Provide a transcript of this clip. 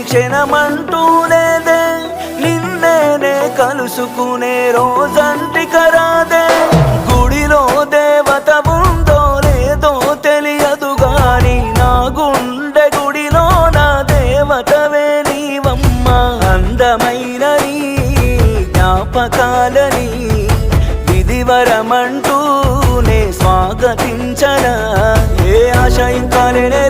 క్షణమంటూ లేదే నిన్నేనే కలుసుకునే రోజంటి కరాదే గుడిలో దేవత ఉందో లేదో తెలియదు గాని నా గుండె గుడిలో నా దేవతవే నీవమ్మ అందమైన నీ జ్ఞాపకాలని విధివరమంటూ నే స్వాగతించనా ఏ ఆశ ఇంకా లేనే